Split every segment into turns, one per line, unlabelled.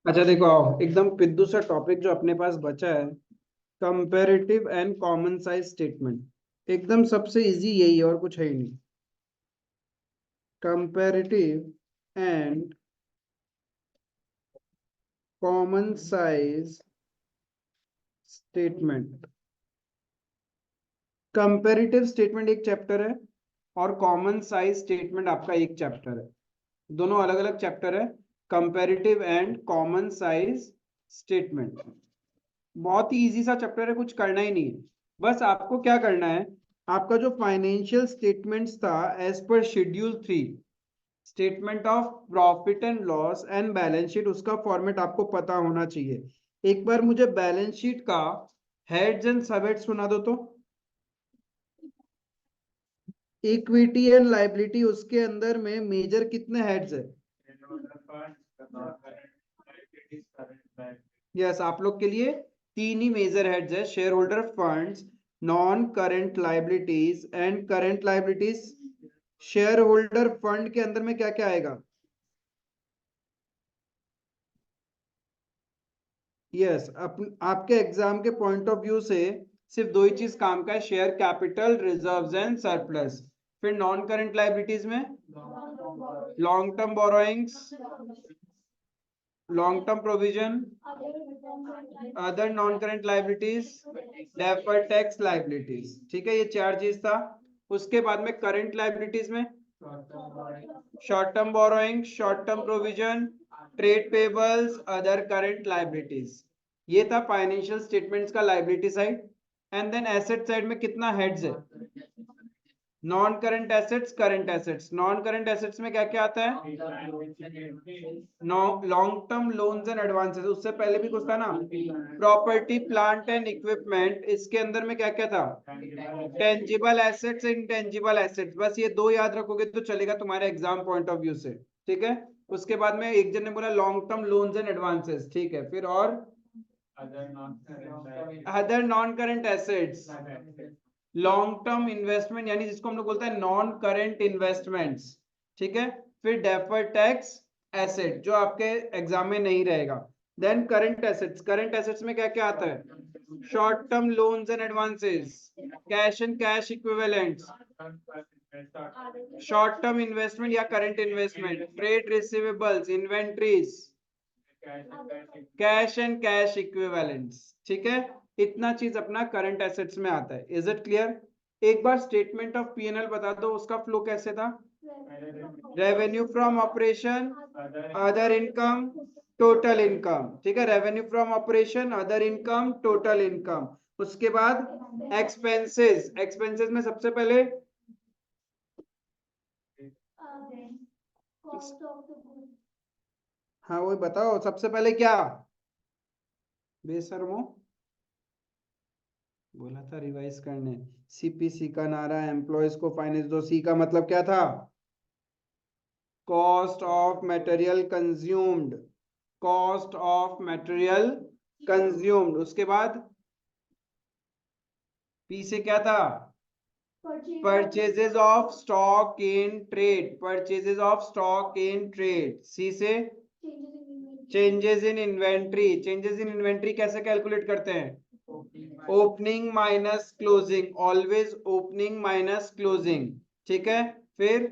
अच्छा देखो, आओ एकदम पिद्दू सा टॉपिक जो अपने पास बचा है, comparative and common size statement. एकदम सबसे इजी यही है और कुछ है ही नहीं। Comparative and common size statement. Comparative statement एक चैप्टर है और कॉमन साइज स्टेटमेंट आपका एक चैप्टर है। दोनों अलग अलग चैप्टर है। Comparative and common size statement बहुत ही इजी सा चैप्टर है, कुछ करना ही नहीं है। बस आपको क्या करना है, आपका जो फाइनेंशियल स्टेटमेंट्स था एज पर schedule 3, statement of profit and loss and balance sheet, उसका फॉर्मेट आपको पता होना चाहिए। एक बार मुझे बैलेंस शीट का हेड्स एंड सब हेड्स सुना दो तो। इक्विटी एंड लाइबिलिटी, उसके अंदर में मेजर कितने हेड्स है? यस, आप लोग के लिए तीन ही मेजर हेड्स है, share holder funds, non current liabilities and current liabilities. Share holder fund के अंदर में क्या क्या आएगा? यस, आपके एग्जाम के पॉइंट ऑफ व्यू से सिर्फ दो ही चीज काम का है, share capital, reserves and surplus. फिर नॉन करंट लाइबिलिटीज में long term borrowings, long term provision, other non current liabilities, deferred tax liabilities. ठीक है, ये चार चीज था। उसके बाद में करंट लाइबिलिटीज में short term borrowing, short term provision, trade payables, other current liabilities. ये था फाइनेंशियल स्टेटमेंट्स का liability side. And then asset side में कितना हेड्स है? Non current assets, current assets. Non current assets में क्या क्या आता है? Long term loans and advances, उससे पहले भी कुछ था ना, प्रॉपर्टी प्लांट एंड इक्विपमेंट। इसके अंदर में क्या क्या था? Tangible assets, intangible assets. बस ये दो याद रखोगे तो चलेगा तुम्हारे एग्जाम पॉइंट ऑफ व्यू से। ठीक है, उसके बाद में एक जन ने बोला long term loans and advances. ठीक है, फिर और other non current assets, long term investment, यानी जिसको हम लोग बोलते हैं नॉन करंट इन्वेस्टमेंट्स। ठीक है, फिर डेफर्ड टैक्स एसेट जो आपके एग्जाम में नहीं रहेगा। Then current assets, current assets में क्या क्या आता है? Short term loans and advances, cash and cash equivalents, short term investment या current investment, trade receivables, inventories, cash and cash equivalents. ठीक है, इतना चीज अपना करंट एसेट्स में आता है। Is it clear? एक बार स्टेटमेंट ऑफ पीएनएल बता दो, उसका फ्लो कैसे था? Revenue from operation, other income, total income. ठीक है, revenue from operation, other income, total income. उसके बाद एक्सपेंसेस, एक्सपेंसेस में सबसे पहले हाँ वही बताओ, सबसे पहले क्या? बेशर्मो, बोला था रिवाइज करने। सीपीसी का नारा, एम्प्लॉयज को फाइनेंस दो। सी का मतलब क्या था? Cost of material consumed, cost of material consumed. उसके बाद पी से क्या था? Purchases of stock in trade, purchases of stock in trade. C से changes in inventory, changes in inventory कैसे कैलकुलेट करते हैं? Opening minus closing, always opening minus closing. ठीक है, फिर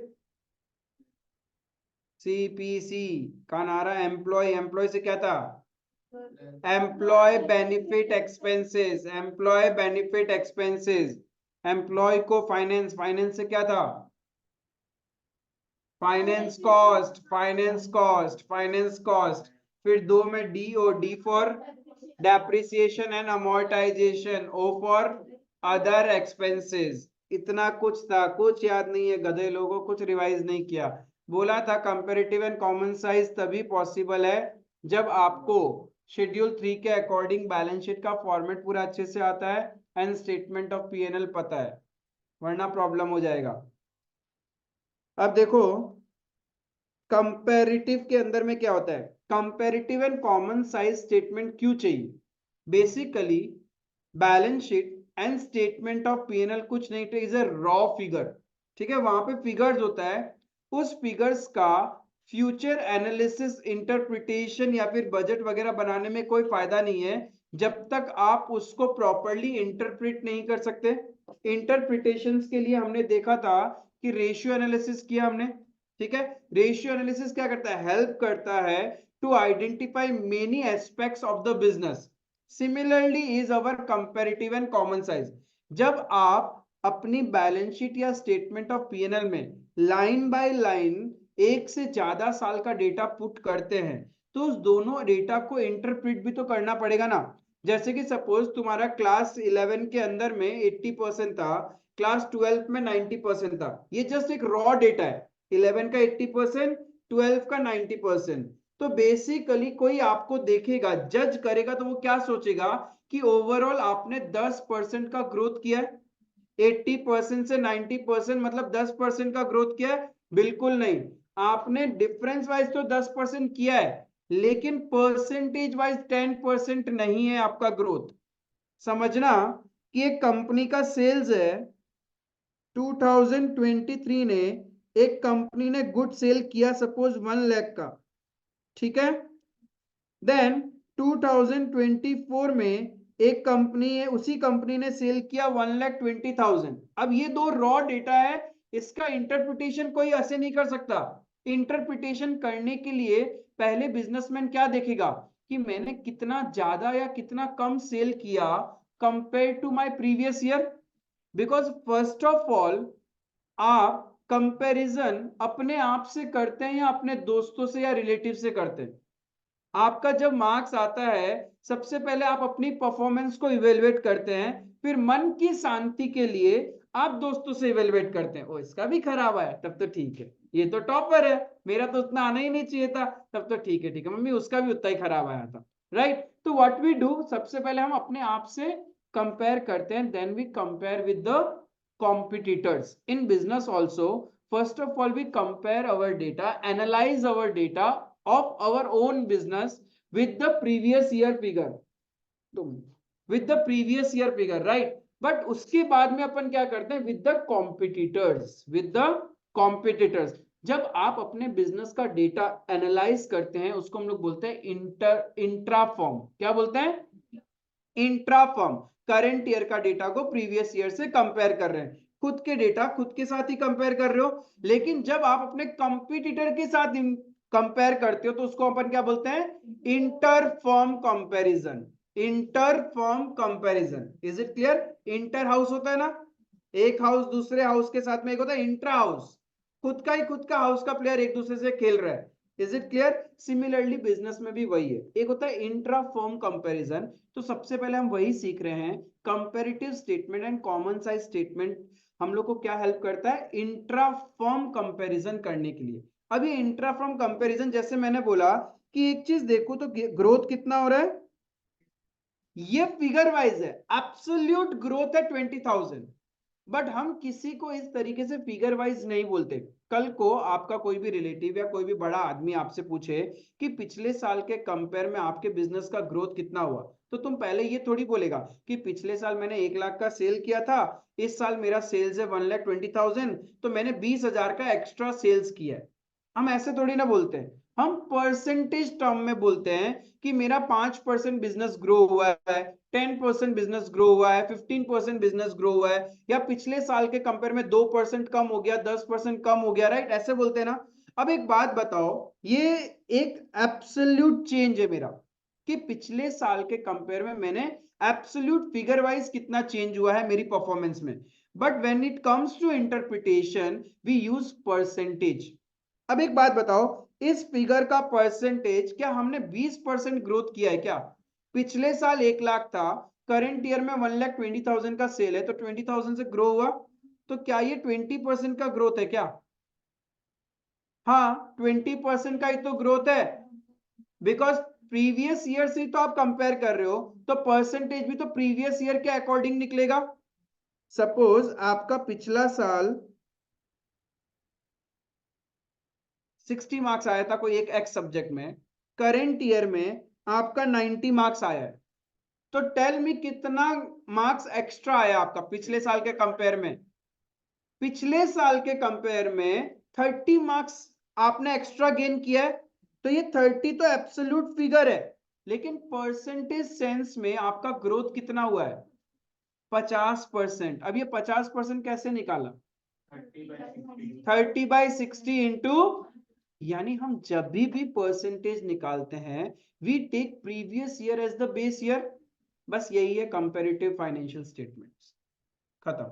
सीपीसी का नारा एम्प्लॉय, एम्प्लॉय से क्या था? Employee benefit expenses, employee benefit expenses. Employee को फाइनेंस, फाइनेंस से क्या था? Finance cost, finance cost, finance cost. फिर दो में डी, और D for depreciation and amortisation, O for other expenses. इतना कुछ था, कुछ याद नहीं है गधे लोगों, कुछ रिवाइज नहीं किया। बोला था कंपैरेटिव एंड कॉमन साइज तभी पॉसिबल है जब आपको शेड्यूल 3 के अकॉर्डिंग बैलेंस शीट का फॉर्मेट पूरा अच्छे से आता है एंड स्टेटमेंट ऑफ पीएनएल पता है, वरना प्रॉब्लम हो जाएगा। अब देखो, कंपैरेटिव के अंदर में क्या होता है? Comparative and common size statement क्यों चाहिए? Basically balance sheet and statement of PNL कुछ नहीं, इज अ रॉ फिगर। ठीक है, वहां पे फिगर्स होता है, उस फिगर्स का फ्यूचर एनालिसिस, इंटरप्रिटेशन या फिर बजट वगैरह बनाने में कोई फायदा नहीं है जब तक आप उसको प्रॉपरली इंटरप्रिट नहीं कर सकते। इंटरप्रिटेशंस के लिए हमने देखा था कि रेशियो एनालिसिस किया हमने, ठीक है। रेशियो एनालिसिस क्या करता है, हेल्प करता है to identify many aspects of the business. Similarly is our comparative and common size. जब आप अपनी बैलेंस शीट या स्टेटमेंट ऑफ पीएनएल में लाइन बाय लाइन एक से ज्यादा साल का डेटा पुट करते हैं तो उस दोनों डेटा को इंटरप्रिट भी तो करना पड़ेगा ना। जैसे कि सपोज तुम्हारा क्लास 11 के अंदर में 80% था, क्लास 12 में 90% था, ये जस्ट एक रॉ डेटा है, 11 का 80%, 12 का 90%। तो बेसिकली कोई आपको देखेगा, जज करेगा तो वो क्या सोचेगा कि ओवरऑल आपने 10% का ग्रोथ किया है। 80% से 90% मतलब 10% का ग्रोथ किया है? बिल्कुल नहीं। आपने डिफरेंस वाइज तो 10% किया है, लेकिन परसेंटेज वाइज 10% नहीं है आपका ग्रोथ। समझना कि एक कंपनी का सेल्स है 2023 ने, एक कंपनी ने गुड सेल किया सपोज 1 लाख का, ठीक है। देन 2024 में एक कंपनी है, उसी कंपनी ने सेल किया 1,20,000। अब ये दो रॉ डेटा है, इसका इंटरप्रिटेशन कोई ऐसे नहीं कर सकता। इंटरप्रिटेशन करने के लिए पहले बिजनेसमैन क्या देखेगा कि मैंने कितना ज्यादा या कितना कम सेल किया compare to my previous year. Because first of all आप कंपैरिजन अपने आप से करते हैं या अपने दोस्तों से या रिलेटिव से करते हैं। आपका जब मार्क्स आता है सबसे पहले आप अपनी परफॉर्मेंस को इवेलुएट करते हैं, फिर मन की शांति के लिए आप दोस्तों से इवेलुएट करते हैं। ओ इसका भी खराब आया तब तो ठीक है, ये तो टॉपर है, मेरा तो उतना आना ही नहीं चाहिए था, तब तो ठीक है, ठीक है मम्मी उसका भी उतना ही खराब आया था, राइट। तो व्हाट वी डू, सबसे पहले हम अपने आप से कंपेयर करते हैं, then we compare with the competitors. In business also first of all we compare our data, analyse our data of our own business with the previous year figure, with the previous year figure, right। but उसके बाद में अपन क्या करते हैं, with the competitors, with the competitors। जब आप अपने business का डेटा एनालाइज करते हैं उसको हम लोग बोलते हैं इंट्राफॉर्म। क्या बोलते हैं, इंट्राफॉर्म। करंट ईयर का डेटा को प्रीवियस ईयर से कंपेयर कर रहे हैं, खुद के डेटा खुद के साथ ही कंपेयर कर रहे हो। लेकिन जब आप अपने कंपटीटर के साथ कंपेयर करते हो तो उसको अपन क्या बोलते हैं, interfirm comparison. Interfirm comparison, is it clear. Inter house होता है ना, एक हाउस दूसरे हाउस के साथ में, एक होता है इंट्रा हाउस, खुद का ही खुद का हाउस का प्लेयर एक दूसरे से खेल रहा है। Is it clear. Similarly business में भी वही है, एक होता है इंट्रा फॉर्म कंपैरिजन। तो सबसे पहले हम वही सीख रहे हैं, comparative statement and common size statement हम लोग को क्या हेल्प करता है, इंट्रा फॉर्म कंपैरिजन करने के लिए। अब ये इंट्रा फॉर्म कंपैरिजन, जैसे मैंने बोला कि एक चीज देखो तो ग्रोथ कितना हो रहा है, ये फिगर वाइज है, एब्सोल्यूट ग्रोथ है 20,000। बट हम किसी को इस तरीके से फिगर वाइज नहीं बोलते। कल को आपका कोई भी रिलेटिव या कोई भी बड़ा आदमी आपसे पूछे कि पिछले साल के कंपेयर में आपके बिजनेस का ग्रोथ कितना हुआ, तो तुम पहले ये थोड़ी बोलेगा कि पिछले साल मैंने 1 लाख का सेल किया था, इस साल मेरा सेल्स है 1,20,000, तो मैंने 20,000 का एक्स्ट्रा सेल्स किया है। हम ऐसे थोड़ी ना बोलते हैं, हम परसेंटेज टर्म में बोलते हैं कि मेरा 5% बिजनेस ग्रो हुआ है, 10% बिजनेस ग्रो हुआ है, 15% बिजनेस ग्रो हुआ है, या पिछले साल के कंपेयर में 2% कम हो गया, 10% कम हो गया, राइट, ऐसे बोलते हैं ना। अब एक बात बताओ, ये एक एब्सोल्यूट चेंज है मेरा कि पिछले साल के कंपेयर में मैंने एब्सोल्यूट फिगर वाइज कितना चेंज हुआ है मेरी परफॉर्मेंस में। But when it comes to interpretation we use percentage. अब एक बात बताओ, इस फिगर का परसेंटेज, क्या हमने 20% ग्रोथ किया है क्या। पिछले साल 1 लाख था, करंट ईयर में 1,20,000 का सेल है, तो 20,000 से ग्रो हुआ, तो क्या ये 20% का ग्रोथ है क्या। हाँ 20% का ही तो ग्रोथ है, बिकॉज प्रीवियस ईयर से तो आप कंपेयर कर रहे हो, तो परसेंटेज भी तो प्रीवियस ईयर के अकॉर्डिंग निकलेगा। सपोज आपका पिछला साल 60 मार्क्स आया था कोई एक एक्स सब्जेक्ट में, करेंट ईयर में आपका 90 मार्क्स आया है, तो टेल मी कितना मार्क्स एक्स्ट्रा आया आपका पिछले साल के कंपेयर में। पिछले साल के कंपेयर में 30 मार्क्स आपने एक्स्ट्रा गेन किया है, तो ये 30 तो एब्सोल्यूट फिगर है, लेकिन परसेंटेज सेंस में आपका ग्रोथ कितना हुआ है? 50%। अब ये 50% कैसे निकाला? 30/60 इंटू, यानी हम जब भी परसेंटेज निकालते हैं we take previous year as the base year. बस यही है कंपैरेटिव फाइनेंशियल स्टेटमेंट्स, खत्म।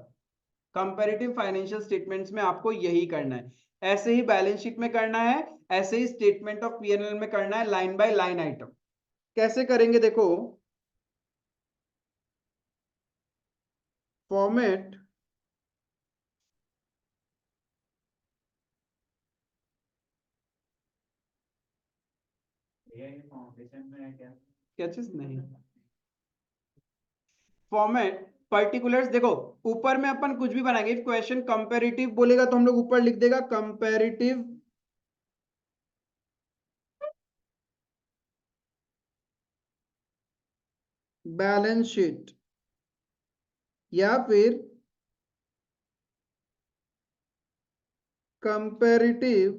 कंपैरेटिव फाइनेंशियल स्टेटमेंट्स में आपको यही करना है, ऐसे ही बैलेंस शीट में करना है, ऐसे ही स्टेटमेंट ऑफ पीएनएल में करना है, लाइन बाय लाइन आइटम। कैसे करेंगे देखो, फॉर्मेट क्या चीज नहीं, फॉर्मेट पर्टिकुलर्स। देखो ऊपर में अपन कुछ भी बनाएंगे, क्वेश्चन कंपैरेटिव बोलेगा तो हम लोग ऊपर लिख देगा कंपैरेटिव बैलेंस शीट, या फिर comparative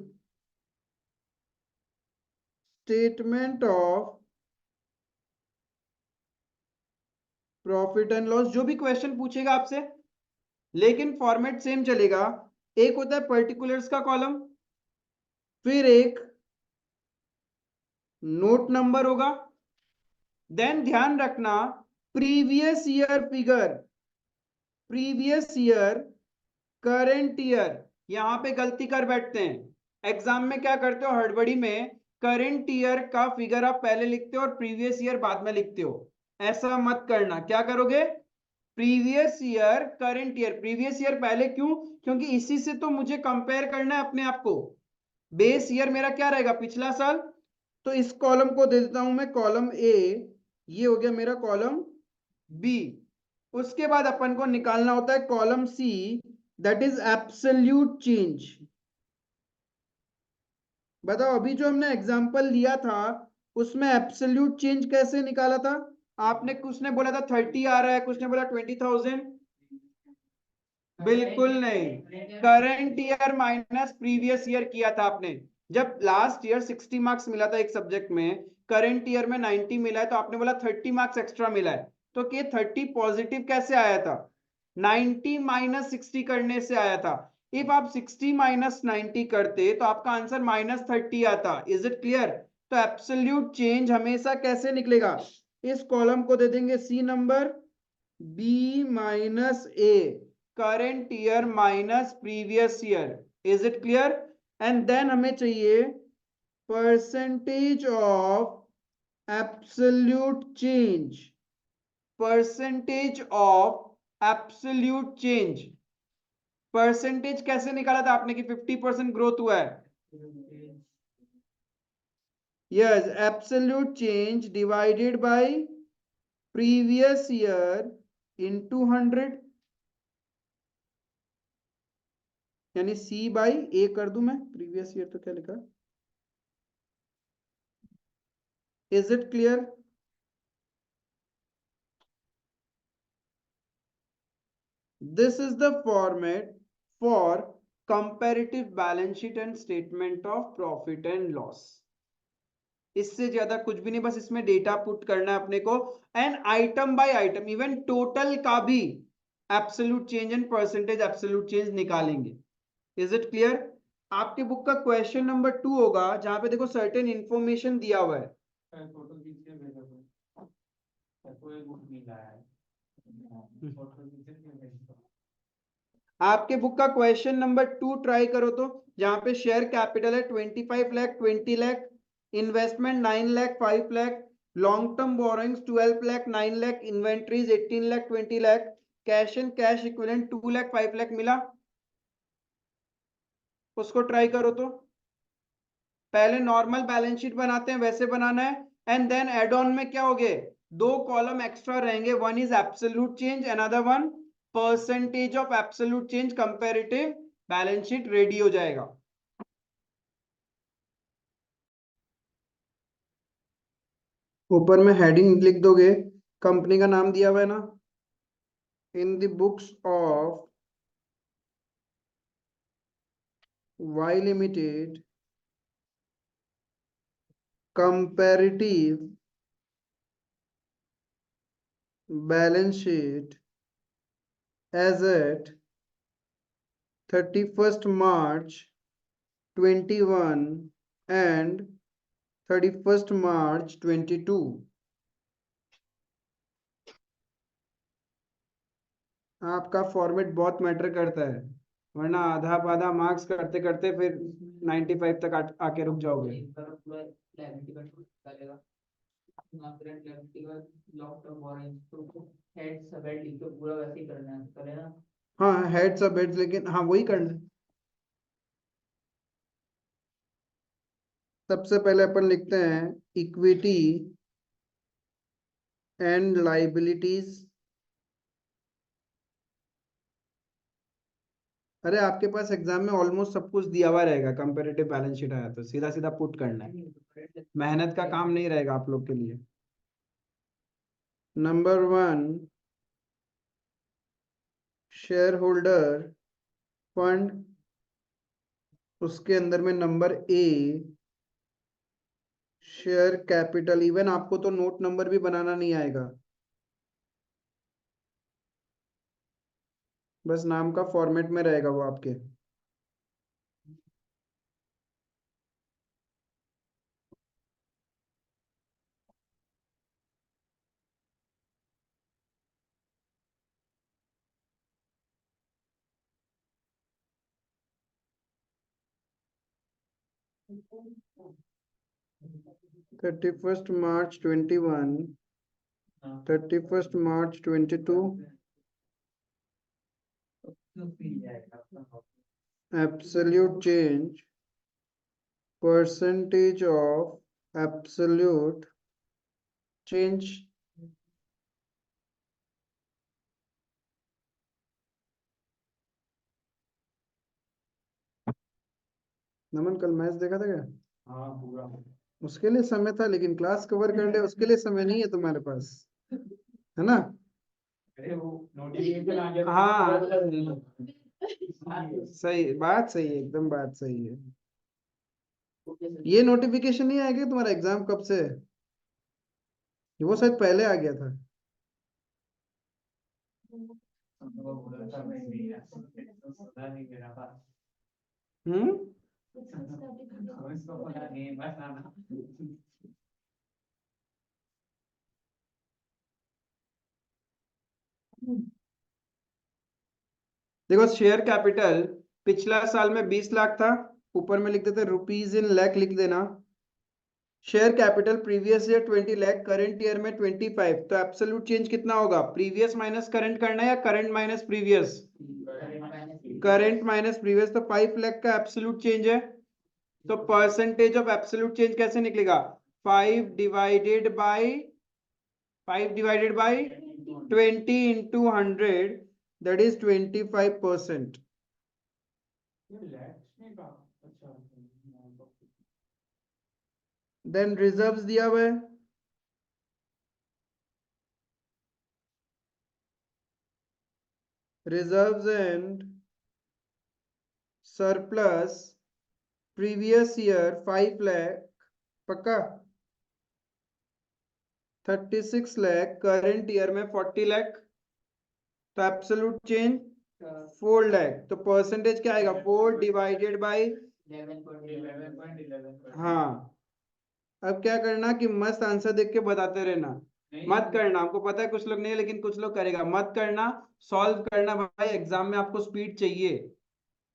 statement of profit and loss, जो भी क्वेश्चन पूछेगा आपसे, लेकिन फॉर्मेट सेम चलेगा। एक होता है पर्टिकुलर्स का कॉलम, फिर एक नोट नंबर होगा, देन ध्यान रखना previous year figure, previous year, current year. यहां पे गलती कर बैठते हैं एग्जाम में, क्या करते हो हड़बड़ी में, करंट ईयर का फिगर आप पहले लिखते हो और प्रीवियस ईयर बाद में लिखते हो। ऐसा मत करना। क्या करोगे? Previous year current year, previous year पहले, क्यों? क्योंकि इसी से तो मुझे कंपेयर करना है अपने आप को। बेस ईयर मेरा क्या रहेगा? पिछला साल। तो इस कॉलम को दे देता हूं मैं कॉलम ए, ये हो गया मेरा कॉलम बी। उसके बाद अपन को निकालना होता है column C, that is absolute change. बताओ अभी जो हमने एग्जांपल लिया था उसमें एब्सोल्यूट चेंज कैसे निकाला था? आपने, कुछ ने बोला था 30 आ रहा है, कुछ ने बोला 20,000। बिल्कुल नहीं, current year minus previous year किया था आपने। जब लास्ट ईयर 60 मार्क्स मिला था एक सब्जेक्ट में, करंट ईयर में 90 मिला है, तो आपने बोला 30 मार्क्स एक्स्ट्रा मिला है। तो के 30 पॉजिटिव कैसे आया था? 90 माइनस 60 करने से आया था। इफ आप 60 माइनस 90 करते तो आपका आंसर -30 आता। Is it clear? तो एब्सोल्यूट चेंज हमेशा कैसे निकलेगा? इस कॉलम को दे देंगे C number, B minus A, current year minus previous year. Is it clear? And then हमें चाहिए percentage of absolute change, percentage of absolute change. Percentage कैसे निकाला था आपने कि 50% ग्रोथ हुआ है? Yes, absolute change divided by previous year into 100, यानी सी बाई ए कर दूं मैं, प्रीवियस ईयर तो क्या लिखा? Is it clear? This is the format for comparative balance sheet and statement of profit and loss. इससे ज्यादा कुछ भी नहीं, बस इसमें डेटा पुट करना है अपने को, and item by item, even total का भी absolute change and percentage absolute change निकालेंगे। Is it clear? आपके बुक का क्वेश्चन नंबर 2 होगा, जहां पे देखो सर्टेन इंफॉर्मेशन दिया हुआ है। आपके बुक का क्वेश्चन नंबर 2 ट्राई करो तो, जहां पे शेयर कैपिटल है 25 lakh, 20 lakh, investment 9 lakh, 5 lakh, long term borrowings 12 lakh, 9 lakh, inventories 18 lakh, 20 lakh, cash and cash equivalent 2 lakh, 5 lakh मिला। उसको ट्राई करो तो। पहले नॉर्मल बैलेंस शीट बनाते हैं वैसे बनाना है, एंड देन एड ऑन में क्या हो गए, दो कॉलम एक्स्ट्रा रहेंगे, one is absolute change, another one percentage of absolute change, comparative balance sheet ready हो जाएगा। ऊपर में हेडिंग लिख दोगे, कंपनी का नाम दिया हुआ है ना, in the books of Y limited comparative balance sheet as at 31st March 21 and 31st March 22। आपका फॉर्मेट बहुत मैटर करता है, वरना आधा आधा मार्क्स करते करते फिर 95 तक आके रुक जाओगे। हाँ हेड सब हेड्स, लेकिन हाँ वही करना है। सबसे पहले अपन लिखते हैं इक्विटी एंड लाइबिलिटीज। अरे आपके पास एग्जाम में ऑलमोस्ट सब कुछ दिया हुआ रहेगा, कंपैरेटिव बैलेंस शीट आया तो सीधा सीधा पुट करना है, मेहनत का काम नहीं रहेगा आप लोग के लिए। नंबर 1 शेयर होल्डर फंड, उसके अंदर में number A share capital. Even आपको तो नोट नंबर भी बनाना नहीं आएगा, बस नाम का फॉर्मेट में रहेगा वो आपके। Thirty first March 21, 31st March 22, absolute change, percentage of absolute change। नमन कल मैच देखा था क्या? हाँ पूरा। उसके लिए समय था, लेकिन क्लास कवर कर ले उसके लिए समय नहीं है तुम्हारे पास, है ना? अरे वो नोटिफिकेशन आ गया। हाँ सही बात, सही है एकदम बात सही है। ये नोटिफिकेशन नहीं आएगा तुम्हारा एग्जाम कब से है? वो शायद पहले आ गया था। हम्म। देखो शेयर कैपिटल पिछला साल में 20 लाख था, ऊपर में लिख देते रुपीज इन लाख लिख देना। Share capital previous year 20 lakh, current year में 25, तो एब्सोल्यूट चेंज कितना होगा? प्रीवियस माइनस करंट करना है या current minus previous? Current minus previous, तो 5 लाख का एब्सोल्यूट चेंज है, तो परसेंटेज ऑफ एब्सोल्यूट चेंज कैसे निकलेगा? 5 divided by 20 into 100, that is 25%। Then reserves दिया हुआ है, reserves and surplus previous year 5 lakh पक्का, 36 लाख, करंट ईयर में 40 लाख, तो एब्सोल्यूट चेंज 4 लाख, तो परसेंटेज क्या आएगा? 4 डिवाइडेड बाई 11.11। हाँ अब क्या करना कि मस्त आंसर देख के बताते रहना, मत करना, हमको पता है कुछ लोग नहीं है लेकिन कुछ लोग करेगा, मत करना, सॉल्व करना भाई, एग्जाम में आपको स्पीड चाहिए।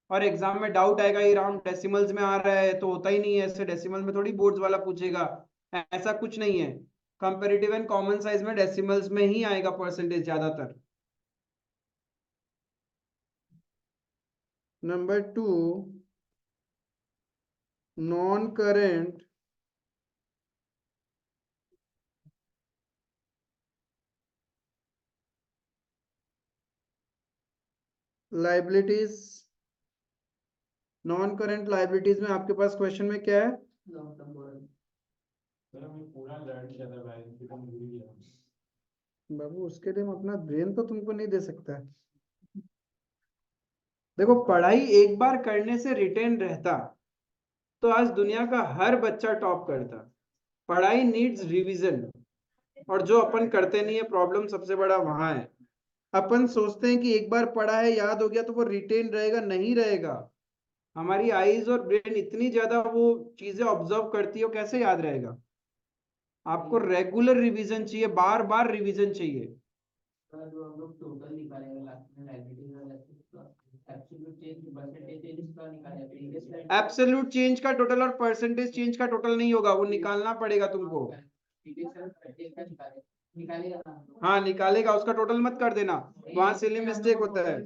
और एग्जाम में डाउट आएगा ये राउंड डेसिमल्स में आ रहा है, तो होता ही नहीं है ऐसे, डेसिमल में थोड़ी बोर्ड्स वाला पूछेगा, ऐसा कुछ नहीं है। कंपैरेटिव एंड कॉमन साइज में डेसिमल्स में ही आएगा परसेंटेज ज्यादातर। Number 2 non current liabilities. Non current liabilities में आपके पास क्वेश्चन में क्या है? बाबू उसके लिए हम अपना ब्रेन तो तुमको नहीं दे सकता है। देखो पढ़ाई एक बार करने से रिटेन रहता तो आज दुनिया का हर बच्चा टॉप करता, पढ़ाई नीड्स रिवीजन, और जो अपन करते नहीं है, प्रॉब्लम सबसे बड़ा वहां है। अपन सोचते हैं कि एक बार पढ़ा है याद हो गया तो वो रिटेन रहेगा, नहीं रहेगा। हमारी आईज और ब्रेन इतनी ज्यादा वो चीजें ऑब्जर्व करती है, वो कैसे याद रहेगा। आपको रेगुलर रिवीजन चाहिए, बार बार रिवीजन चाहिए।
जो हम लोग टोटल निकालेंगे लास्ट में लायबिलिटीज वाला एब्सोल्यूट चेंज परसेंटेज चेंज का निकालेंगे प्रीवियस स्लाइड।
एब्सोल्यूट चेंज का टोटल और परसेंटेज चेंज का टोटल नहीं होगा, वो निकालना पड़ेगा तुमको।
निकालेगा।
हाँ निकालेगा, उसका टोटल मत कर देना, वहां सिली मिस्टेक होता है।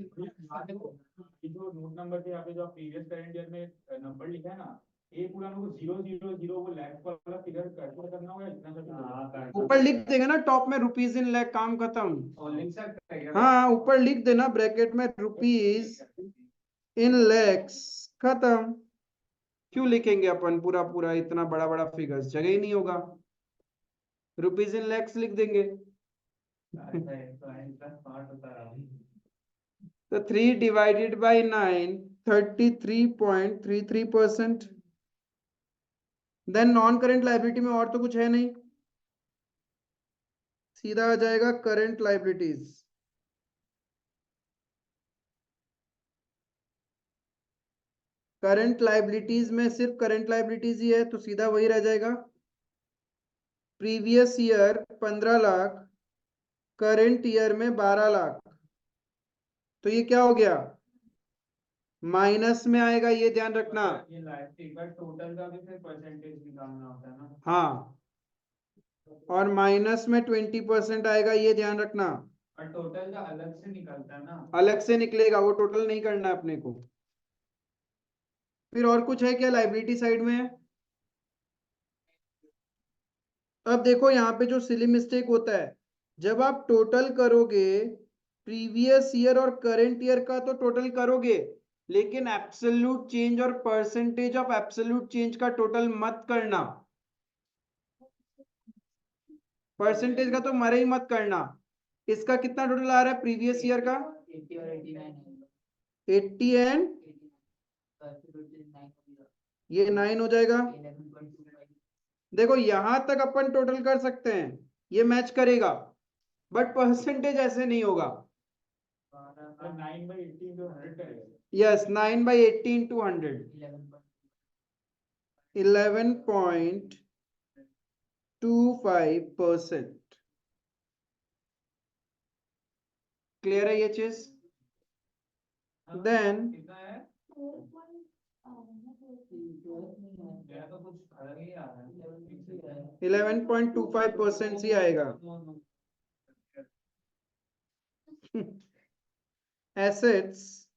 जो नोट नंबर पे यहाँ पे जो प्रीवियस करंट ईयर में नंबर लिखा है ना, ये पूरा हमको 000 वो लैख वाला फिगर कैलकुलेट करना होगा इतना सा।
ऊपर लिख देंगे ना टॉप में रुपीज इन लैख, काम खत्म।
और लिख सकते हैं।
हाँ ऊपर लिख देना ब्रैकेट में रुपीज इन लैक्स, खत्म। क्यों लिखेंगे अपन पूरा पूरा इतना बड़ा बड़ा फिगर्स, जगह ही नहीं होगा। रुपीज इन लैक्स लिख देंगे। तो 3 divided by 9, 33.33%। Then non current liability में और तो कुछ है नहीं, सीधा आ जाएगा करंट लाइबिलिटीज। करंट लाइबिलिटीज में सिर्फ करंट लाइबिलिटीज ही है, तो सीधा वही रह जाएगा। Previous year 15 lakh, current year में 12 लाख, तो ये क्या हो गया, माइनस में आएगा, ये ध्यान रखना।
ये टोटल का भी फिर परसेंटेज निकालना होता है ना।
हाँ, और माइनस में 20% आएगा, ये ध्यान रखना।
और टोटल का अलग से निकलता है ना।
अलग से निकलेगा, वो टोटल नहीं करना है अपने को। फिर और कुछ है क्या लाइबिलिटी साइड में। अब देखो यहाँ पे जो सिली मिस्टेक होता है, जब आप टोटल करोगे प्रीवियस ईयर और करंट ईयर का तो टोटल करोगे, लेकिन एब्सोल्यूट चेंज और परसेंटेज ऑफ एब्सोल्यूट चेंज का टोटल मत करना। परसेंटेज का तो मरे ही मत करना। इसका कितना टोटल आ रहा है प्रीवियस ईयर का,
80 और 89
80 एंड ये 9 हो जाएगा। देखो यहां तक अपन टोटल कर सकते हैं, ये मैच करेगा, बट परसेंटेज ऐसे नहीं होगा।
9/80 जो 100 करेगा।
Yes 9/80 into 100, 11.25%। क्लियर है ये चीज। देन
कितना है? मेरा तो कुछ अलग ही आ रहा है।
11.25% ही आएगा। एसेट्स,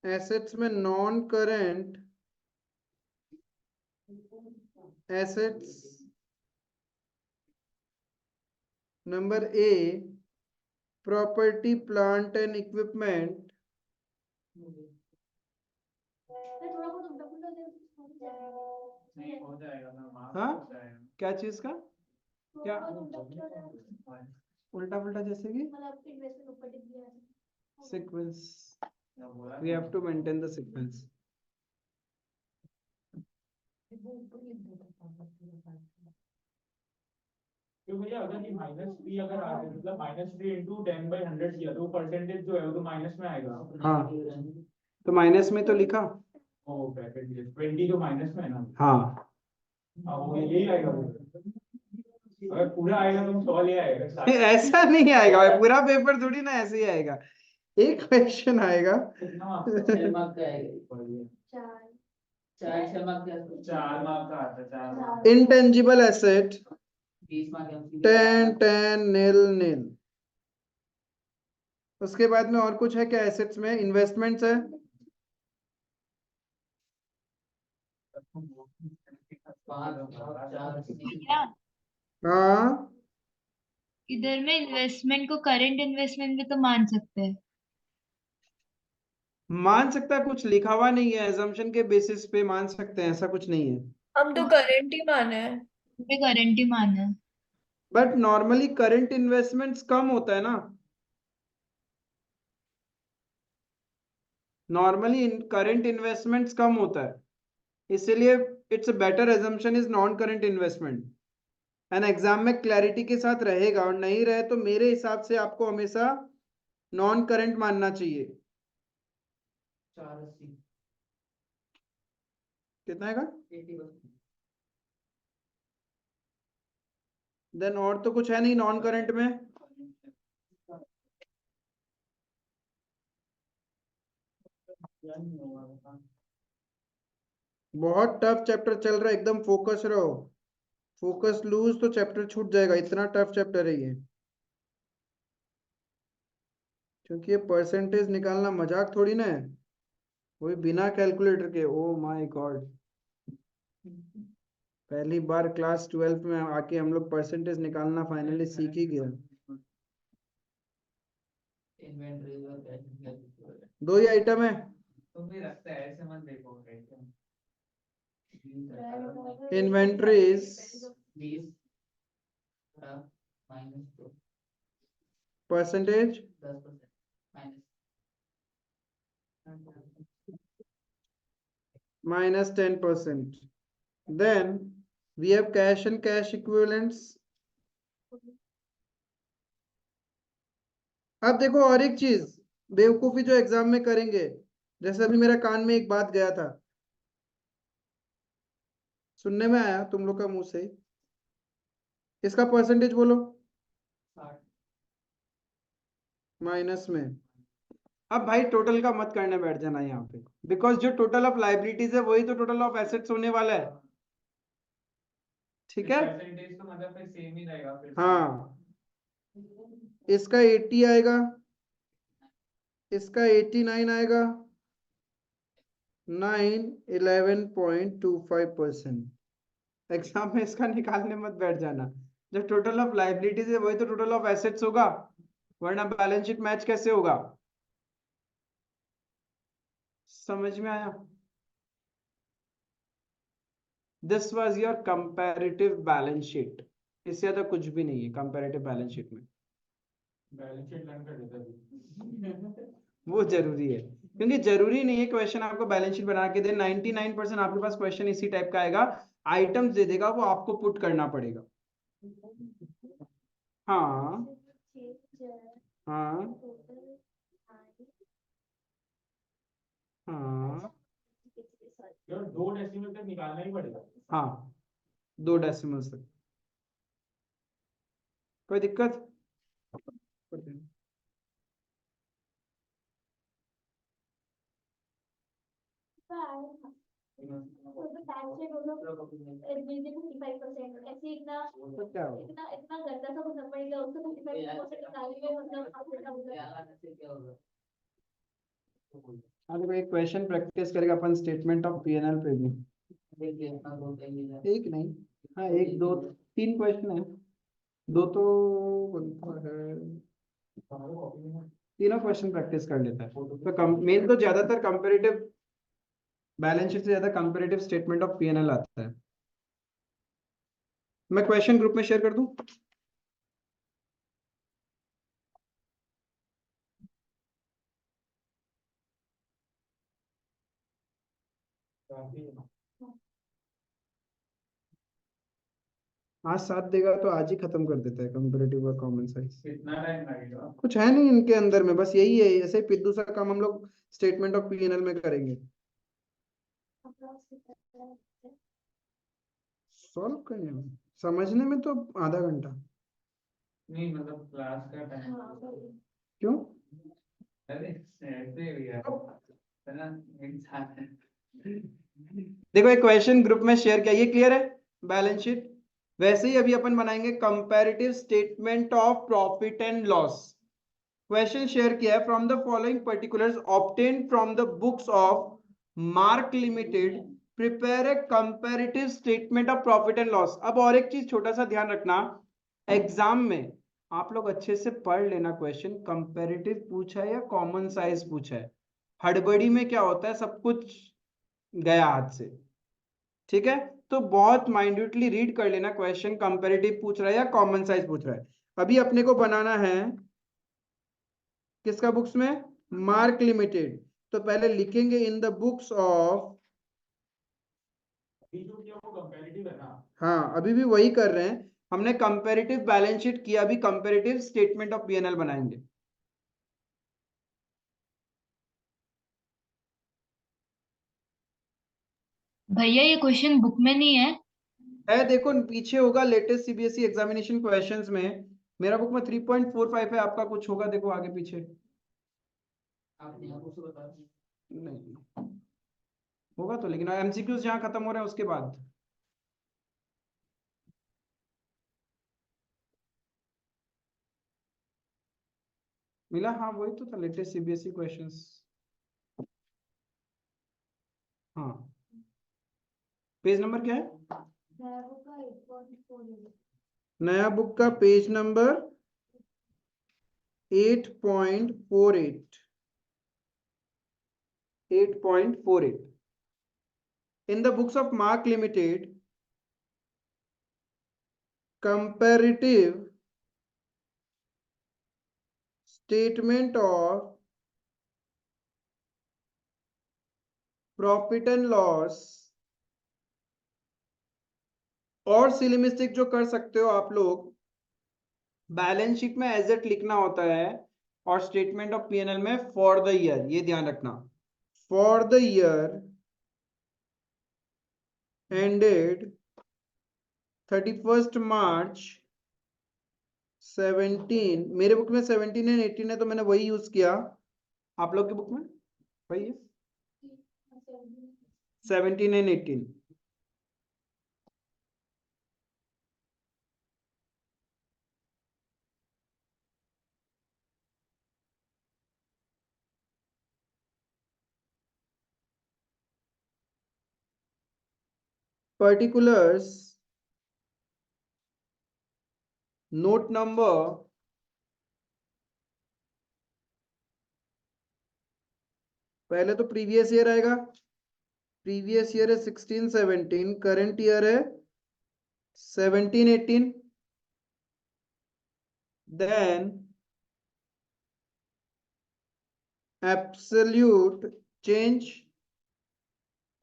एसेट्स में non current assets, number a property plant and equipment,
नहीं हो जाएगा ना, माफ
हाँ
हो जाएगा।
क्या चीज का, क्या उल्टा पुल्टा, जैसे कि sequence, we have to maintain the sequence.
क्यों भैया, अगर ये -3 अगर आ गया मतलब -3 into 10/100 किया तो परसेंटेज जो है वो तो माइनस में आएगा।
हाँ तो माइनस में तो लिखा।
ओ ब्रैकेट 20 तो माइनस में है ना।
हाँ
वो यही आएगा। अगर पूरा आएगा तो 100 ले आएगा।
ऐसा नहीं आएगा भाई, पूरा पेपर थोड़ी ना ऐसे ही आएगा, एक क्वेश्चन आएगा।
चार मार्क का आता है।
इंटेंजिबल एसेट
20 मार्क
10 नील नील। उसके बाद में और कुछ है क्या एसेट्स में, इन्वेस्टमेंट्स है।
क्या
हाँ
इधर में इन्वेस्टमेंट को करंट इन्वेस्टमेंट में तो मान सकते हैं।
मान सकता है, कुछ लिखा हुआ नहीं है, एजम्पशन के बेसिस पे मान सकते हैं, ऐसा कुछ नहीं है।
हम तो करंट ही माने हैं।
करंट ही माना है।
बट नॉर्मली करंट इन्वेस्टमेंट्स कम होता है ना, नॉर्मली करंट इन्वेस्टमेंट्स कम होता है, इसीलिए it's better assumption is non current investment. And exam में क्लैरिटी के साथ रहेगा, और नहीं रहे तो मेरे हिसाब से आपको हमेशा नॉन करंट मानना चाहिए।
480
कितना आएगा?
80%।
देन और तो कुछ है नहीं नॉन करंट में। बहुत टफ चैप्टर चल रहा है, एकदम फोकस रहो। फोकस लूज तो चैप्टर छूट जाएगा, इतना टफ चैप्टर है ये। क्योंकि ये परसेंटेज निकालना मजाक थोड़ी ना है, वो भी बिना कैलकुलेटर के। ओ माय गॉड, पहली बार क्लास 12 में आके हम लोग परसेंटेज निकालना फाइनली सीख ही गया।
इन्वेंटरी और कैश।
दो ही आइटम है।
तुम भी रखता है ऐसे मत देखो कैसे।
Inventories
20 -2
percentage
10%
-10%. Then we have cash and cash equivalents. अब देखो और एक चीज बेवकूफी जो एग्जाम में करेंगे, जैसे अभी मेरे कान में एक बात गया था, सुनने में आया तुम लोग का मुंह से, इसका परसेंटेज बोलो।
60
माइनस में। अब भाई टोटल का मत करने बैठ जाना यहाँ पे, बिकॉज जो टोटल ऑफ लाइबिलिटीज है वही तो टोटल ऑफ एसेट्स होने वाला है। ठीक है,
परसेंटेज तो मतलब फिर सेम ही रहेगा फिर।
हाँ। इसका 80 आएगा, इसका 89 आएगा, 9 11.25%। एग्जाम में इसका निकालने मत बैठ जाना। जो टोटल ऑफ लाइबिलिटीज है वही तो टोटल ऑफ एसेट्स होगा, वरना बैलेंस शीट मैच कैसे होगा? समझ में आया? This was your comparative balance sheet, इससे ज्यादा कुछ भी नहीं है कंपैरेटिव बैलेंस शीट में।
बैलेंस शीट लर्न कर देता है।
वो जरूरी है, क्योंकि जरूरी नहीं है क्वेश्चन आपको बैलेंस शीट बना के दे। 99% आपके पास क्वेश्चन इसी टाइप का आएगा, आइटम्स दे देगा, वो आपको पुट करना पड़ेगा। हाँ हाँ हाँ
यार 2 डेसिमल तक निकालना ही पड़ेगा।
हाँ, 2 डेसिमल्स तक। कोई दिक्कत? तो क्या होगा? हाँ देखो, एक क्वेश्चन प्रैक्टिस करेगा अपन स्टेटमेंट ऑफ पीएनएल पे भी। एक नहीं, हाँ एक दो 3 क्वेश्चन है, 2 तो बनता है, तीनों क्वेश्चन प्रैक्टिस कर लेता है। तो मेन तो ज्यादातर कंपैरेटिव बैलेंस शीट से ज्यादा कंपैरेटिव स्टेटमेंट ऑफ पीएनएल आता है। मैं क्वेश्चन ग्रुप में शेयर कर दूं? आज 7 देगा तो आज ही खत्म कर देता है कंपैरेटिव और कॉमन साइज।
कितना टाइम लगेगा?
कुछ है नहीं इनके अंदर में, बस यही है। ऐसे पिद्दू सा काम हम लोग स्टेटमेंट ऑफ पीएनएल में करेंगे। सॉल्व करने में, समझने में तो आधा घंटा।
नहीं मतलब क्लास का टाइम।
क्यों?
अरे ऐसे ही यार, है ना, इंसान है।
देखो एक क्वेश्चन ग्रुप में शेयर किया, ये क्लियर है बैलेंस शीट। वैसे ही अभी अपन बनाएंगे comparative statement of profit and loss. Question share किया है, from the following particulars obtained from the books of mark limited prepare a comparative statement of profit and loss. अब और एक चीज छोटा सा ध्यान रखना, एग्जाम में आप लोग अच्छे से पढ़ लेना, क्वेश्चन कंपैरेटिव पूछा है या कॉमन साइज पूछा है। हड़बड़ी में क्या होता है, सब कुछ गया हाथ से। ठीक है, तो बहुत माइन्यूटली रीड कर लेना, क्वेश्चन कंपैरेटिव पूछ रहा है या कॉमन साइज पूछ रहा है। अभी अपने को बनाना है किसका बुक्स में? Mark limited. तो पहले लिखेंगे इन द बुक्स ऑफ हाँ अभी भी वही कर रहे हैं, हमने कंपैरेटिव बैलेंस शीट किया, अभी कंपैरेटिव स्टेटमेंट ऑफ पीएनएल बनाएंगे।
भैया ये क्वेश्चन बुक में नहीं है।
देखो पीछे होगा, लेटेस्ट सीबीएसई एग्जामिनेशन क्वेश्चंस में। मेरा बुक में 3.45 है, आपका कुछ होगा देखो आगे पीछे। नहीं होगा तो, लेकिन एमसीक्यूज जहाँ खत्म हो रहे हैं उसके बाद। मिला, हाँ वही तो था, लेटेस्ट सीबीएसई क्वेश्चंस। हाँ पेज नंबर क्या है? नया बुक का page number 8.48। 8.48 in the books of Mark Limited, comparative statement of profit and loss, और सिलेमिस्टिक जो कर सकते हो आप लोग, बैलेंस शीट में एसेट लिखना होता है और स्टेटमेंट ऑफ पीएनएल में फॉर द ईयर, ये ध्यान रखना। For the year ended 31st March 17, मेरे बुक में 17 एंड 18 है तो मैंने वही यूज किया। आप लोग की बुक में वही है 17 एंड 18। particulars नोट नंबर पहले तो प्रीवियस ईयर आएगा, प्रीवियस ईयर है 16-17, करंट ईयर है 17-18, देन एब्सोल्यूट चेंज,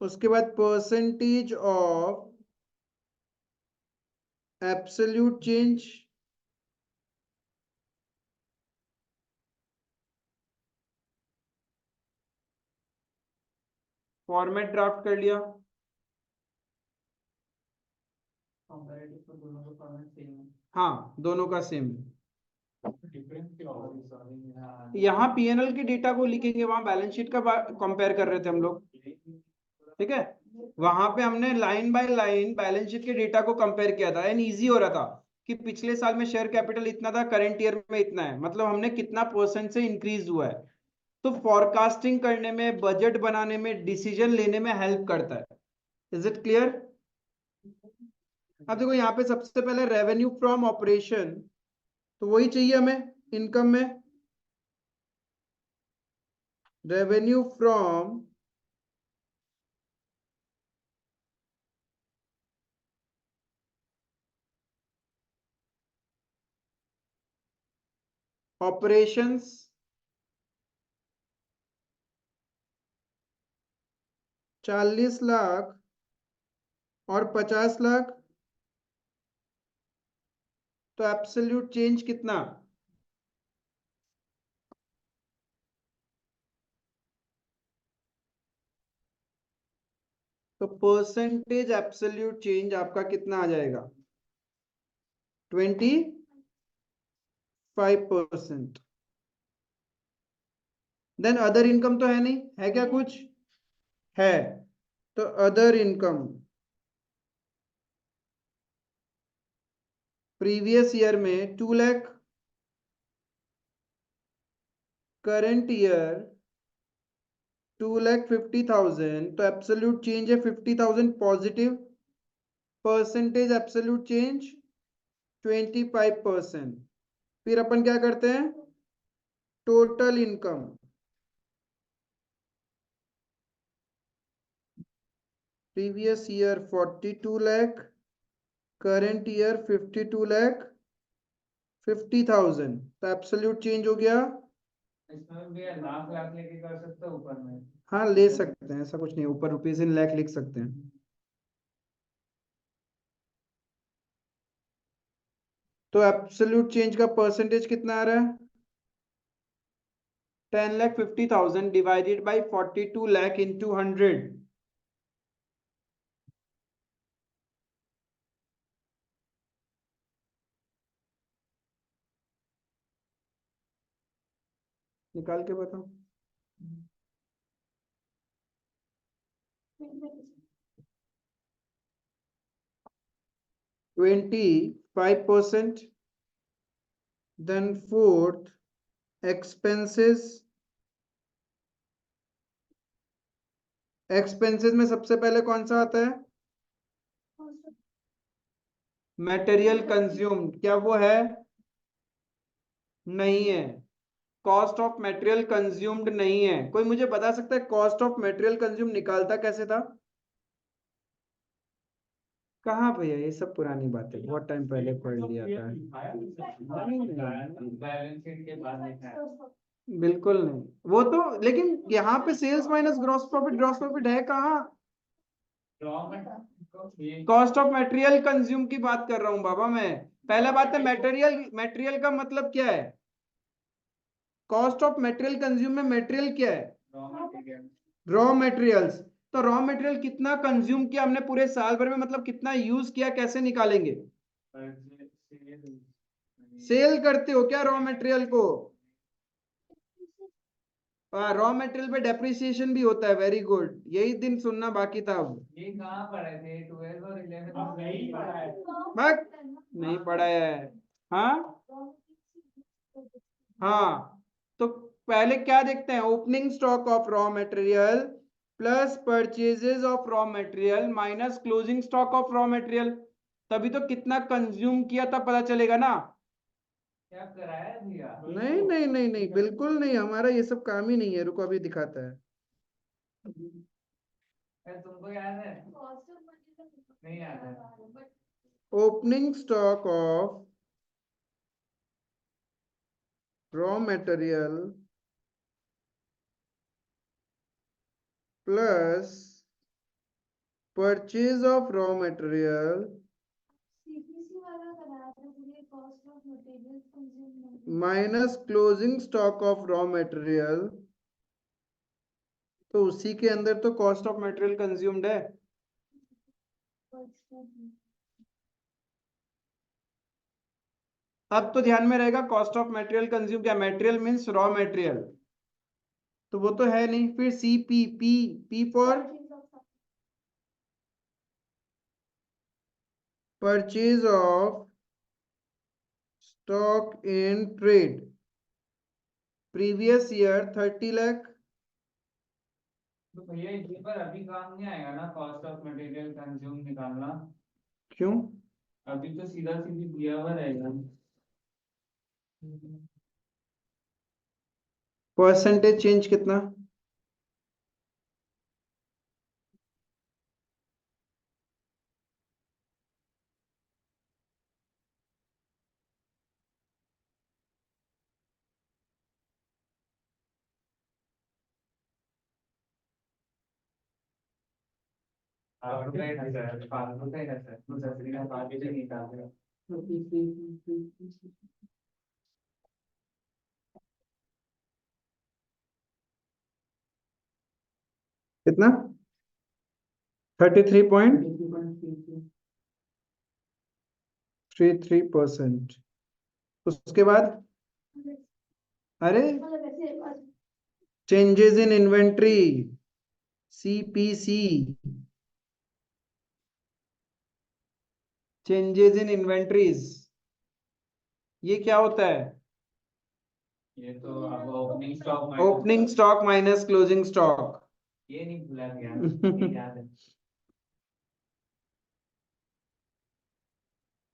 उसके बाद percentage of absolute change, format draft कर लिया। हाँ दोनों का सेम है।
डिफरेंस क्या होगा?
यहाँ पीएनएल के डेटा को लिखेंगे, वहां बैलेंस शीट का कंपेयर कर रहे थे हम लोग, ठीक है। वहां पे हमने line by line balance sheet के डेटा को कंपेयर किया था, एंड इजी हो रहा था कि पिछले साल में शेयर कैपिटल इतना था, करंट ईयर में इतना है, मतलब हमने कितना परसेंट से इंक्रीज हुआ है। तो फॉरकास्टिंग करने में, बजट बनाने में, डिसीजन लेने में हेल्प करता है। Is it clear? अब देखो यहाँ पे सबसे पहले रेवेन्यू फ्रॉम ऑपरेशन, तो वही चाहिए हमें इनकम में, रेवेन्यू फ्रॉम ऑपरेशंस 40 लाख और 50 लाख, तो एब्सोल्यूट चेंज कितना? तो परसेंटेज एब्सोल्यूट चेंज आपका कितना आ जाएगा? 25%। देन अदर इनकम तो है नहीं, है क्या कुछ? है, तो अदर इनकम प्रीवियस ईयर में 2 लाख, करंट ईयर 2,50,000, तो एब्सोल्यूट चेंज है 50,000 पॉजिटिव, परसेंटेज एब्सोल्यूट चेंज 25%। फिर अपन क्या करते हैं, total income, previous year 42 lakh, current year 52,50,000, तो एब्सोल्यूट चेंज हो गया।
इसमें भी लाख लाख लेके कर सकते हो ऊपर में।
हाँ ले सकते हैं, ऐसा कुछ नहीं, ऊपर रुपीज इन लाख लिख सकते हैं। तो एब्सोल्यूट चेंज का परसेंटेज कितना आ रहा है? 10,50,000 डिवाइडेड बाई 42 लाख इंटू 100। निकाल के बताओ। 25%, then fourth expenses। एक्सपेंसेस में सबसे पहले कौन सा आता है? मटेरियल कंज्यूम्ड, क्या वो है? नहीं है। कॉस्ट ऑफ मटेरियल कंज्यूम्ड नहीं है। कोई मुझे बता सकता है कॉस्ट ऑफ मटेरियल कंज्यूम निकालता कैसे था? कहाँ भैया, ये सब पुरानी बातें, बहुत टाइम पहले पढ़ लिया था।
बैलेंस शीट के बाद लिखा है।
बिल्कुल नहीं, वो तो, लेकिन यहाँ पे सेल्स माइनस ग्रॉस प्रॉफिट है कहाँ? कॉस्ट ऑफ मटेरियल कंज्यूम की बात कर रहा हूँ बाबा मैं। पहला बात है मटेरियल का मतलब क्या है? कॉस्ट ऑफ मटेरियल कंज्यूम में मटेरियल क्या है? Raw materials. तो रॉ मटेरियल कितना कंज्यूम किया हमने पूरे साल भर में, मतलब कितना यूज किया, कैसे निकालेंगे? सेल करते हो क्या रॉ मटेरियल को? रॉ मटेरियल पे डेप्रिसिएशन भी होता है। वेरी गुड, यही दिन सुनना बाकी था। अब
ये कहाँ पढ़े थे? 12 और 11 नहीं पढ़ा है।
बस नहीं पढ़ा है। हाँ हाँ, तो पहले क्या देखते हैं? Opening stock of raw material plus purchases of raw material minus closing stock of raw material. तभी तो कितना कंज्यूम किया तब पता चलेगा ना।
क्या कराया भैया?
नहीं नहीं नहीं नहीं, बिल्कुल नहीं, हमारा ये सब काम ही नहीं है। रुको अभी दिखाता है।
तुमको याद है? नहीं याद है।
Opening stock of raw material plus purchase of raw material minus closing stock of raw material. तो उसी के अंदर तो कॉस्ट ऑफ मटेरियल कंज्यूम्ड है। अब तो ध्यान में रहेगा कॉस्ट ऑफ मटेरियल कंज्यूम क्या? मटेरियल मींस रॉ मटेरियल, तो वो तो है नहीं। फिर C P P P for purchase of stock in trade. Previous year 30 lakh.
तो भैया इसी पर अभी काम नहीं आएगा ना, कॉस्ट ऑफ मटेरियल कंज्यूम निकालना।
क्यों?
अभी तो सीधा सीधी दिया हुआ रहेगा।
परसेंटेज चेंज कितना?
फालतू का ही रहता है, फालतू का ही रहता है। तो दूसरी का बाकी से निकाल दे।
कितना? 33.33%। उसके बाद अरे changes in inventory, CPC. Changes in inventories, ये क्या होता है?
ये तो अब opening
opening stock minus closing stock.
ये नहीं भूला गया, ये याद है।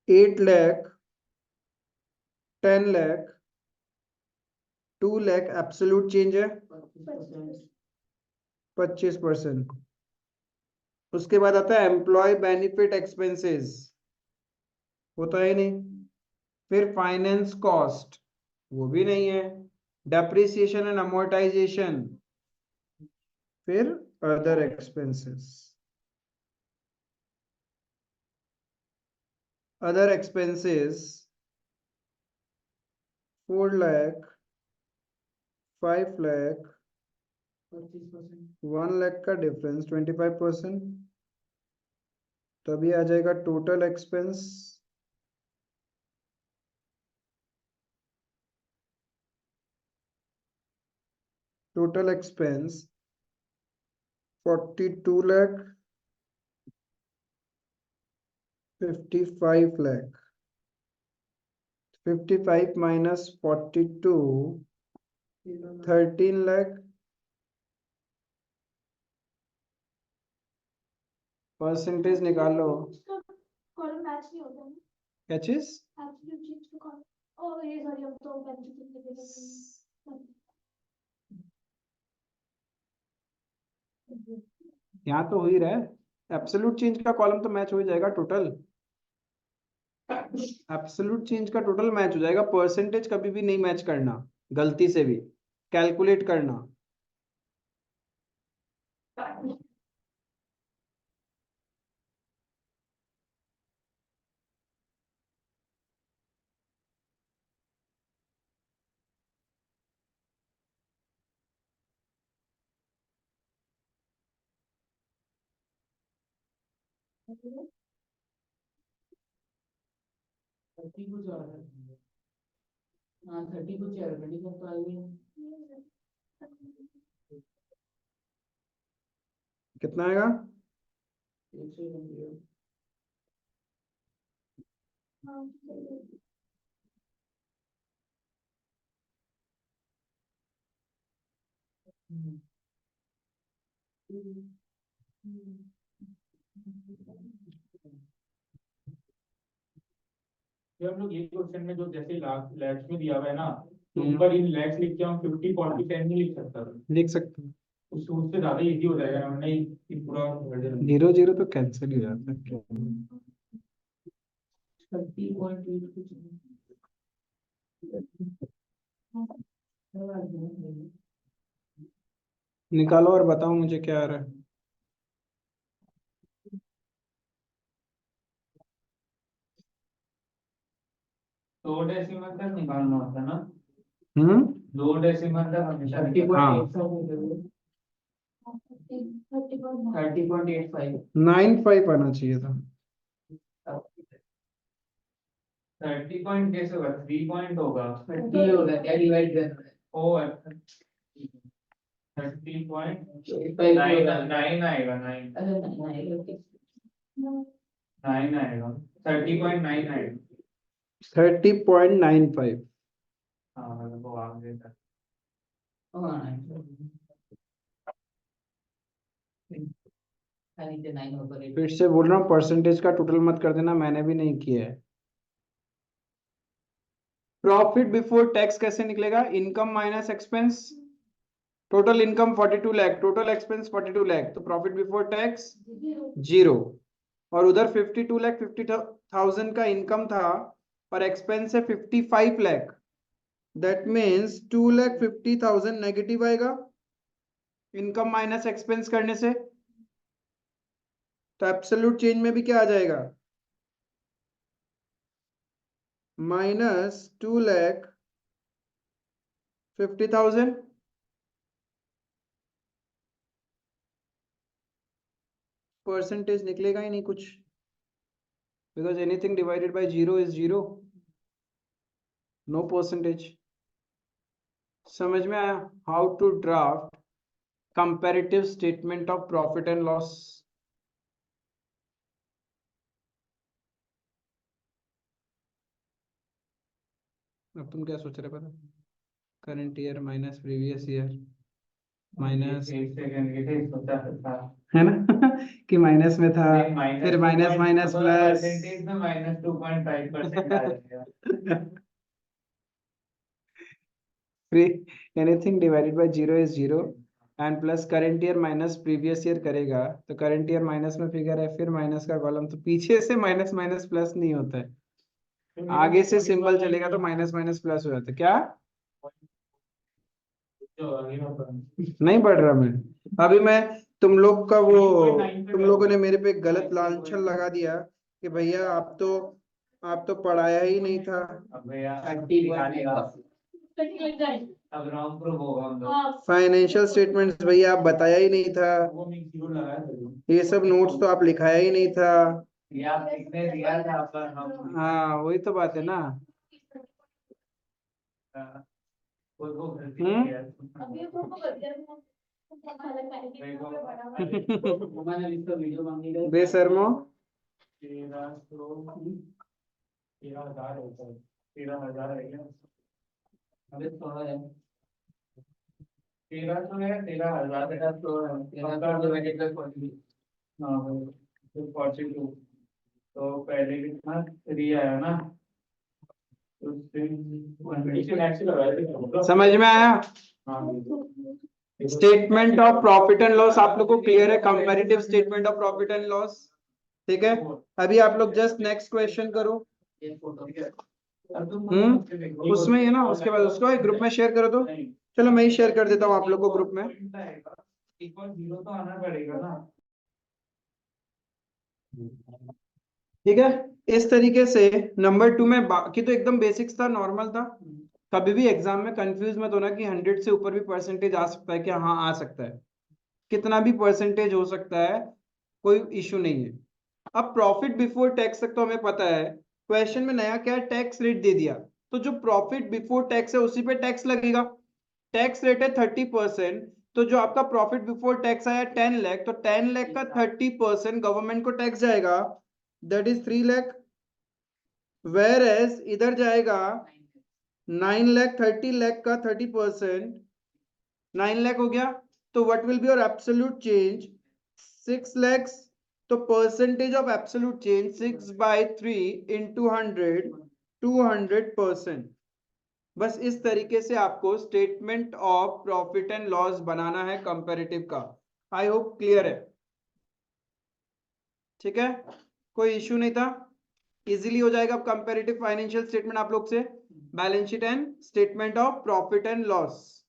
8 लाख, 10 लाख, 2 लाख एब्सोल्यूट चेंज है 25%। उसके बाद आता है एम्प्लॉय बेनिफिट एक्सपेंसेस, होता ही नहीं। फिर फाइनेंस कॉस्ट, वो भी नहीं है। डेप्रिसिएशन एंड अमोर्टाइजेशन, फिर other expenses. Other expenses 4 lakh, 5 lakh, 1 lakh का डिफरेंस 25%, तभी आ जाएगा total expense. Total expense 42 lakh, 55 lakh, 55 minus 42, 13 lakh। Percentage निकालो।
कॉलम मैच नहीं होता है
क्या चीज?
Absolute change two column. Oh ये सॉरी हम तो बेंच
यहाँ तो हो ही रहा है, एब्सोल्यूट चेंज का कॉलम तो मैच हो ही जाएगा टोटल। एब्सोल्यूट चेंज का टोटल मैच हो जाएगा, परसेंटेज कभी भी नहीं मैच करना गलती से भी, कैलकुलेट करना। कितना आएगा?
ये हम लोग ये क्वेश्चन में जो जैसे लैक्स में दिया हुआ है ना, तो ऊपर इन लैक्स लिख के हम 50 40 10 नहीं लिख सकता था।
लिख सकते हैं,
उससे ज्यादा इजी हो जाएगा, हमने ये पूरा
0 0 तो कैंसिल हो जाता है क्या?
30.8
निकालो और बताओ मुझे क्या आ रहा है।
दो डेसिमल तक निकालना होता है ना,
हम्म,
2 डेसिमल तक हमेशा
हाँ।
30.85
95 आना चाहिए था।
30 पॉइंट कैसे होगा, 3 पॉइंट होगा, 30 होगा क्या डिवाइड करना है, ओ 30.9 आएगा, 9 आएगा, 30.9 आएगा।
30.95।
हाँ मतलब वो आगे था।
फिर से बोल रहा हूँ, परसेंटेज का टोटल मत कर देना, मैंने भी नहीं किया है। प्रॉफिट बिफोर टैक्स कैसे निकलेगा? Income minus expense. Total income 42 lakh, total expense 42 lakh, तो प्रॉफिट बिफोर टैक्स 0। और उधर 52 लाख 50,000 का इनकम था और एक्सपेंस है 55 लाख, दैट मीन्स 2,50,000 नेगेटिव आएगा इनकम माइनस एक्सपेंस करने से। तो एब्सोल्यूट चेंज में भी क्या आ जाएगा? माइनस 2,50,000। परसेंटेज निकलेगा ही नहीं कुछ, because anything divided by 0 is 0, no percentage. समझ में आया how to draft comparative statement of profit and loss? अब तुम क्या सोच रहे पता? Current year minus previous year minus,
एक सेकंड के लिए सोचा था
है ना कि माइनस में था, फिर माइनस माइनस प्लस।
परसेंटेज में माइनस 2.5% आ जाएगा।
Anything divided by 0 is 0 and plus current year minus previous year करेगा तो करंट ईयर माइनस में फिगर है, फिर माइनस का कॉलम, तो पीछे से माइनस माइनस प्लस नहीं होता है, आगे से सिंबल चलेगा तो माइनस माइनस प्लस हो जाता है। क्या नहीं बढ़ रहा? मैं अभी मैं तुम लोग का वो, तुम लोगों ने मेरे पे गलत लांछन लगा दिया कि भैया आप तो पढ़ाया ही नहीं था।
अब भैया निकालेगा
कटिंग लग जाए।
अब राउंड प्रूफ होगा हम लोग।
हाँ
फाइनेंशियल स्टेटमेंट्स भैया आप बताया ही नहीं था,
वो में जीरो लगाया था।
ये सब नोट्स तो आप लिखाया ही नहीं था।
ये आप लिखने दिया था पर हम
हाँ वही तो बात है ना।
वो गलती
हम्म?
किया।
अभी वो कर दिया खाना खाने के लिए
देखो।
बड़ा
मैंने इसका वीडियो मांगी है।
बेशर्मो।
13,000 है सर। 13,000 है क्या? अबे थोड़ा है। 1300 है, 13,000 है तो 13,000 हाँ भाई 42 तो पहले कितना 3 आया ना तो
समझ में आया?
हाँ
statement of profit and loss आप लोग को क्लियर है, comparative statement of profit and loss, ठीक है। अभी आप लोग जस्ट नेक्स्ट क्वेश्चन करो। उसमें ही है ना, उसके बाद उसको ग्रुप में शेयर करो तो। चलो मैं ही शेयर कर देता हूँ आप लोग को ग्रुप में।
इक्वल जीरो तो आना पड़ेगा ना।
ठीक है, इस तरीके से नंबर 2 में बाकी तो एकदम बेसिक्स था, नॉर्मल था। कभी भी एग्जाम में कंफ्यूज मत होना कि 100 से ऊपर भी परसेंटेज आ सकता है क्या, हाँ आ सकता है, कितना भी परसेंटेज हो सकता है, कोई इशू नहीं है। अब प्रॉफिट बिफोर टैक्स तक तो हमें पता है, क्वेश्चन में नया क्या टैक्स रेट दे दिया, तो जो प्रॉफिट बिफोर टैक्स है उसी पे टैक्स लगेगा। टैक्स रेट है 30%, तो जो आपका प्रॉफिट बिफोर टैक्स आया 10 लाख, तो 10 लाख का 30% गवर्नमेंट को टैक्स जाएगा, that is 3 lakh. Whereas इधर जाएगा 9 लाख, 30 लाख का 30%, 9 लाख हो गया। तो what will be your absolute change? 6 lakhs। तो percentage of absolute change 6/3 into 100, 200%। बस इस तरीके से आपको statement of profit and loss बनाना है कंपैरेटिव का। आई होप क्लियर है, ठीक है, कोई इश्यू नहीं था, इजीली हो जाएगा। अब कंपैरेटिव फाइनेंशियल स्टेटमेंट आप लोग से balance sheet and statement of profit and loss.